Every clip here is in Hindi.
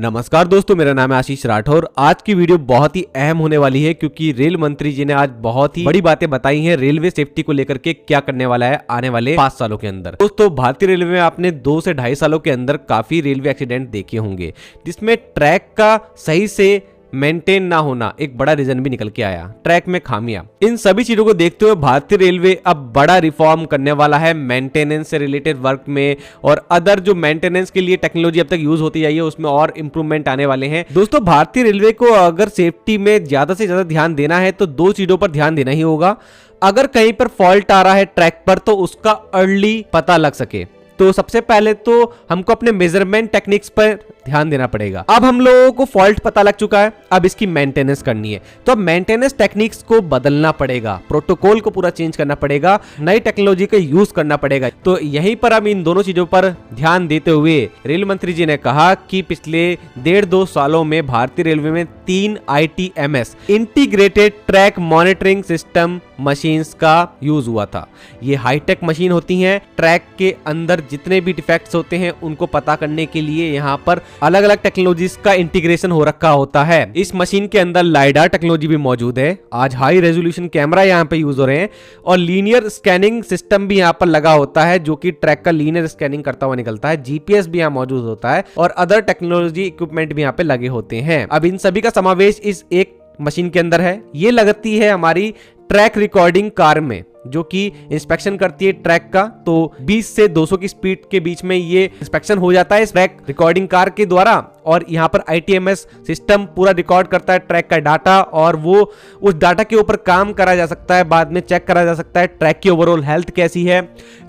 नमस्कार दोस्तों, मेरा नाम है आशीष राठौर। आज की वीडियो बहुत ही अहम होने वाली है क्योंकि रेल मंत्री जी ने आज बहुत ही बड़ी बातें बताई हैं रेलवे सेफ्टी को लेकर के क्या करने वाला है आने वाले 5 सालों के अंदर। दोस्तों, भारतीय रेलवे में आपने 2 से 2.5 सालों के अंदर काफी रेलवे एक्सीडेंट देखे होंगे जिसमें ट्रैक का सही से मेंटेन ना होना एक बड़ा रीजन भी निकल के आया, ट्रैक में खामियां। इन सभी चीजों को देखते हुए भारतीय रेलवे अब बड़ा रिफॉर्म करने वाला है मेंटेनेंस से रिलेटेड वर्क में, और अदर जो मेंटेनेंस के लिए टेक्नोलॉजी अब तक यूज होती आई है उसमें और इंप्रूवमेंट आने वाले हैं। दोस्तों, भारतीय रेलवे को अगर सेफ्टी में ज्यादा से ज्यादा ध्यान देना है तो 2 चीजों पर ध्यान देना ही होगा। अगर कहीं पर फॉल्ट आ रहा है ट्रैक पर तो उसका अर्ली पता लग सके, तो सबसे पहले तो हमको अपने मेजरमेंट टेक्निक्स पर ध्यान देना पड़ेगा। अब हम लोगों को फॉल्ट पता लग चुका है, अब इसकी मेंटेनेंस करनी है, तो अब मेंटेनेंस टेक्निक्स को बदलना पड़ेगा, प्रोटोकॉल को पूरा चेंज करना पड़ेगा, नई टेक्नोलॉजी का यूज करना पड़ेगा। तो यहीं पर अब इन दोनों चीजों पर ध्यान देते हुए रेल मंत्री जी ने कहा कि पिछले 1.5-2 सालों में भारतीय रेलवे में 3 ITMS integrated track monitoring system machines का यूज हुआ था। ये हाईटेक मशीन होती हैं, ट्रैक के अंदर जितने भी डिफेक्ट्स होते हैं उनको पता करने के लिए यहाँ पर अलग अलग टेक्नोलॉजीज का इंटीग्रेशन हो रखा होता है। इस मशीन के अंदर लाइडार टेक्नोलॉजी भी मौजूद है, आज हाई रेजोल्यूशन कैमरा यहाँ पे यूज हो रहे हैं, और लीनियर स्कैनिंग सिस्टम भी यहाँ पर लगा होता है जो कि ट्रैक का लीनियर स्कैनिंग करता हुआ निकलता है। GPS भी यहाँ मौजूद होता है और अदर टेक्नोलॉजी इक्विपमेंट भी यहाँ पे लगे होते हैं। अब इन सभी का समावेश इस एक मशीन के अंदर है। ये लगती है हमारी ट्रैक रिकॉर्डिंग कार में, जो कि इंस्पेक्शन करती है ट्रैक का। तो 20 से 200 की स्पीड के बीच में ये इंस्पेक्शन हो जाता है इस ट्रैक रिकॉर्डिंग कार के द्वारा, और यहाँ पर ITMS सिस्टम पूरा रिकॉर्ड करता है ट्रैक का डाटा, और वो उस डाटा के ऊपर काम करा जा सकता है, बाद में चेक करा जा सकता है ट्रैक की ओवरऑल हेल्थ कैसी है।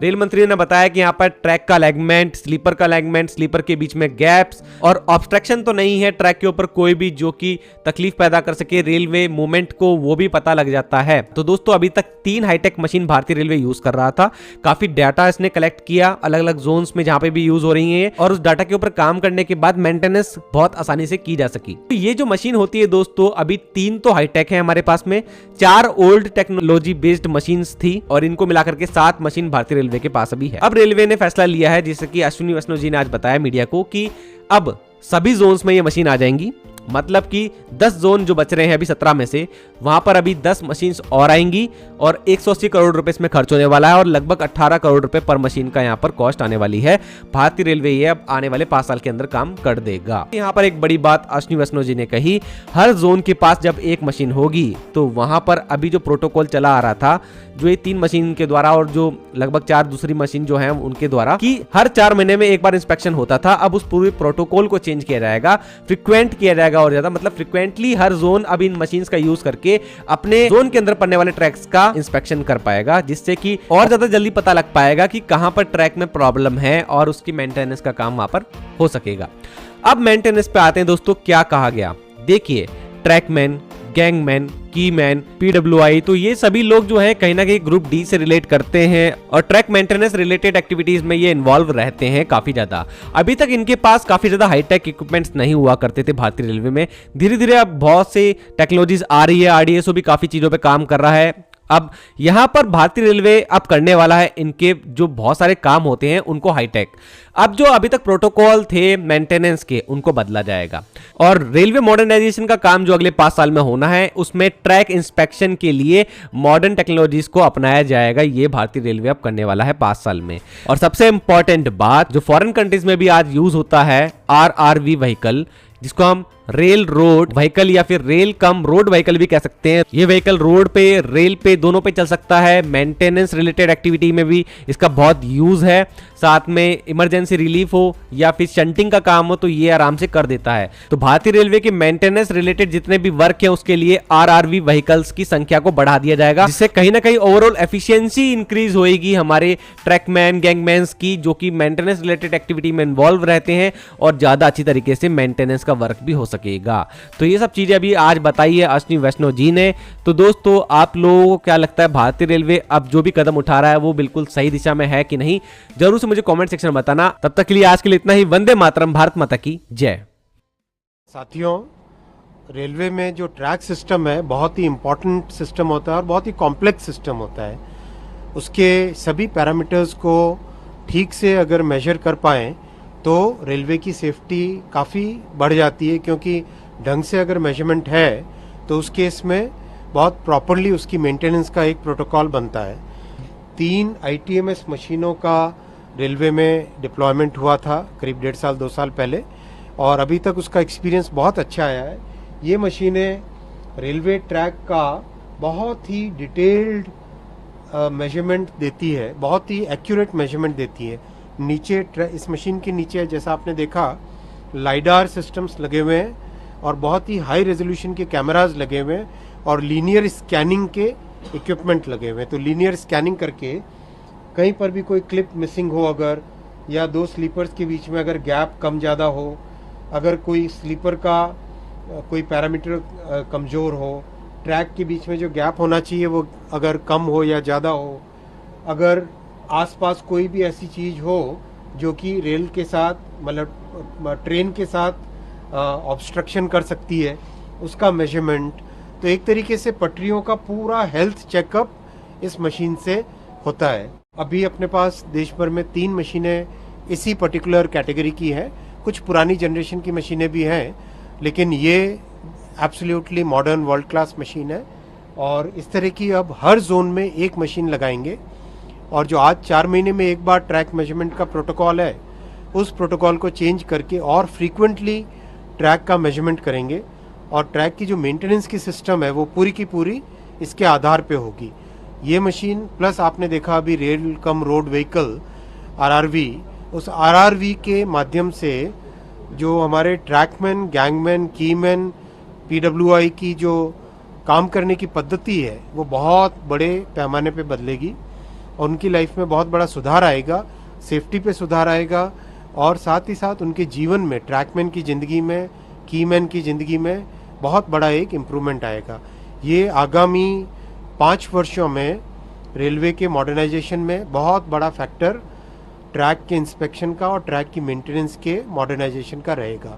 रेल मंत्री ने बताया कि यहाँ पर ट्रैक का अलाइनमेंट, स्लीपर का अलाइनमेंट, स्लीपर के बीच में गैप्स और ऑब्स्ट्रक्शन तो नहीं है ट्रैक के ऊपर कोई भी जो कि तकलीफ पैदा कर सके रेलवे मूवमेंट को, वो भी पता लग जाता है। तो दोस्तों, अभी तक 3 हाईटेक मशीन भारतीय रेलवे यूज कर रहा था। काफी डाटा इसने कलेक्ट किया अलग अलग जोन्स में जहां पे भी यूज हो रही है, और उस डाटा के ऊपर काम करने के बाद मेंटेनेंस बहुत आसानी से की जा सकी। तो ये जो मशीन होती है दोस्तों, अभी 3 तो हाईटेक है हमारे पास में, 4 ओल्ड टेक्नोलॉजी बेस्ड मशीन्स थी, और इनको मिलाकर के 7 मशीन भारतीय रेलवे के पास अभी है। अब रेलवे ने फैसला लिया है, जैसे कि अश्विनी वैष्णव जी ने आज बताया मीडिया को, कि अब सभी जोन्स में ये मशीन आ जाएंगी। मतलब कि 10 जोन जो बच रहे हैं अभी 17 में से, वहां पर अभी 10 मशीन्स और आएंगी, और 180 करोड़ रुपए इसमें खर्च होने वाला है, और लगभग 18 करोड़ रुपए पर मशीन का यहाँ पर कॉस्ट आने वाली है। भारतीय रेलवे ये अब आने वाले 5 साल के अंदर काम कर देगा। यहाँ पर एक बड़ी बात अश्विनी वैष्णव जी ने कही, हर जोन के पास जब एक मशीन होगी तो वहां पर अभी जो प्रोटोकॉल चला आ रहा था, जो ये 3 मशीन के द्वारा और जो लगभग 4 दूसरी मशीन जो है उनके द्वारा, कि हर 4 महीने में एक बार इंस्पेक्शन होता था, अब उस पूरे प्रोटोकॉल को चेंज किया जाएगा, फ्रिक्वेंट किया जाएगा, और ज्यादा मतलब फ्रिक्वेंटली हर जोन अब इन मशीन्स का यूज करके अपने जोन के अंदर पड़ने वाले ट्रैक्स का इंस्पेक्शन कर पाएगा, जिससे कि और ज्यादा जल्दी पता लग पाएगा कि कहां पर ट्रैक में प्रॉब्लम है, और उसकी मेंटेनेंस का काम वहां पर हो सकेगा। अब मेंटेनेंस पे आते हैं दोस्तों, क्या कहा गया। देखिए, ट्रैकमैन, गैंगमैन, कीमैन, PWI, तो ये सभी लोग जो है कहीं ना कहीं ग्रुप D से रिलेट करते हैं, और ट्रैक मेंटेनेंस रिलेटेड एक्टिविटीज में ये इन्वॉल्व रहते हैं काफी ज्यादा। अभी तक इनके पास काफी ज्यादा हाईटेक इक्विपमेंट्स नहीं हुआ करते थे भारतीय रेलवे में। धीरे धीरे अब बहुत सी टेक्नोलॉजीज आ रही है, RDSO भी काफी चीजों पे काम कर रहा है। अब यहां पर भारतीय रेलवे अब करने वाला है इनके जो बहुत सारे काम होते हैं उनको हाईटेक। अब जो अभी तक प्रोटोकॉल थे मेंटेनेंस के, उनको बदला जाएगा, और रेलवे मॉडर्नाइजेशन का काम जो अगले 5 साल में होना है उसमें ट्रैक इंस्पेक्शन के लिए मॉडर्न टेक्नोलॉजीज को अपनाया जाएगा। ये भारतीय रेलवे अब करने वाला है 5 साल में। और सबसे इंपॉर्टेंट बात, जो फॉरेन कंट्रीज में भी आज यूज होता है, RRV व्हीकल, जिसको हम रेल रोड व्हीकल या फिर रेल कम रोड व्हीकल भी कह सकते हैं। ये व्हीकल रोड पे, रेल पे, दोनों पे चल सकता है। मेंटेनेंस रिलेटेड एक्टिविटी में भी इसका बहुत यूज है। साथ में इमरजेंसी रिलीफ हो या फिर शंटिंग का काम हो तो ये आराम से कर देता है। तो भारतीय रेलवे के मेंटेनेंस रिलेटेड जितने भी वर्क है उसके लिए RRV व्हीकल्स की संख्या को बढ़ा दिया जाएगा, जिससे कहीं ना कहीं ओवरऑल एफिशिएंसी इंक्रीज होगी हमारे ट्रैकमैन, गैंगमैन्स की, जो कि मेंटेनेंस रिलेटेड एक्टिविटी में इन्वॉल्व रहते हैं, और ज्यादा अच्छी तरीके से मेंटेनेंस का वर्क भी हो सकेगा। तो ये सब चीजें अभी आज बताई है अश्विनी वैष्णव जी ने। तो दोस्तों, आप लोगों को क्या लगता है, भारतीय रेलवे अब जो भी कदम उठा रहा है वो बिल्कुल सही दिशा में है कि नहीं? जरूर से मुझे कमेंट सेक्शन में बताना। तब तक के लिए आज के लिए इतना ही। वंदे मातरम, भारत माता की जय। साथियों, रेलवे में जो ट्रैक सिस्टम है बहुत ही इम्पोर्टेंट सिस्टम होता है और बहुत ही कॉम्प्लेक्स सिस्टम होता है। उसके सभी पैरामीटर्स को ठीक से अगर मेजर कर पाएं तो रेलवे की सेफ्टी काफ़ी बढ़ जाती है, क्योंकि ढंग से अगर मेजरमेंट है तो उस केस में बहुत प्रॉपरली उसकी मेंटेनेंस का एक प्रोटोकॉल बनता है। 3 ITMS मशीनों का रेलवे में डिप्लॉयमेंट हुआ था करीब 1.5 साल 2 साल पहले, और अभी तक उसका एक्सपीरियंस बहुत अच्छा आया है। ये मशीनें रेलवे ट्रैक का बहुत ही डिटेल्ड मेजरमेंट देती है, बहुत ही एक्यूरेट मेजरमेंट देती है। नीचे इस मशीन के नीचे जैसा आपने देखा लाइडार सिस्टम्स लगे हुए हैं और बहुत ही हाई रेजोल्यूशन के कैमराज लगे हुए हैं और लीनियर स्कैनिंग के इक्विपमेंट लगे हुए हैं। तो लीनियर स्कैनिंग करके कहीं पर भी कोई क्लिप मिसिंग हो अगर, या 2 स्लीपर्स के बीच में अगर गैप कम ज़्यादा हो, अगर कोई स्लीपर का कोई पैरामीटर कमज़ोर हो, ट्रैक के बीच में जो गैप होना चाहिए वो अगर कम हो या ज़्यादा हो, अगर आसपास कोई भी ऐसी चीज़ हो जो कि रेल के साथ मतलब ट्रेन के साथ ऑब्स्ट्रक्शन कर सकती है, उसका मेजरमेंट। तो एक तरीके से पटरियों का पूरा हेल्थ चेकअप इस मशीन से होता है। अभी अपने पास देश भर में 3 मशीनें इसी पर्टिकुलर कैटेगरी की है। कुछ पुरानी जनरेशन की मशीनें भी हैं, लेकिन ये absolutely modern world class machine है। और इस तरह की अब हर जोन में एक मशीन लगाएंगे, और जो आज 4 महीने में एक बार ट्रैक मेजरमेंट का प्रोटोकॉल है, उस प्रोटोकॉल को चेंज करके और फ्रीक्वेंटली ट्रैक का मेजरमेंट करेंगे। और ट्रैक की जो मेंटेनेंस की सिस्टम है वो पूरी की पूरी इसके आधार पे होगी। ये मशीन प्लस आपने देखा अभी rail cum road vehicle RRV, उस RRV के माध्यम से जो हमारे ट्रैकमैन, गैंगमैन, कीमैन, PWI की जो काम करने की पद्धति है वो बहुत बड़े पैमाने पे बदलेगी और उनकी लाइफ में बहुत बड़ा सुधार आएगा, सेफ्टी पे सुधार आएगा, और साथ ही साथ उनके जीवन में, ट्रैकमैन की ज़िंदगी में, कीमैन की ज़िंदगी में बहुत बड़ा एक इम्प्रूवमेंट आएगा। ये आगामी 5 वर्षों में रेलवे के मॉडर्नाइजेशन में बहुत बड़ा फैक्टर ट्रैक के इंस्पेक्शन का और ट्रैक की मेंटेनेंस के मॉडर्नाइजेशन का रहेगा।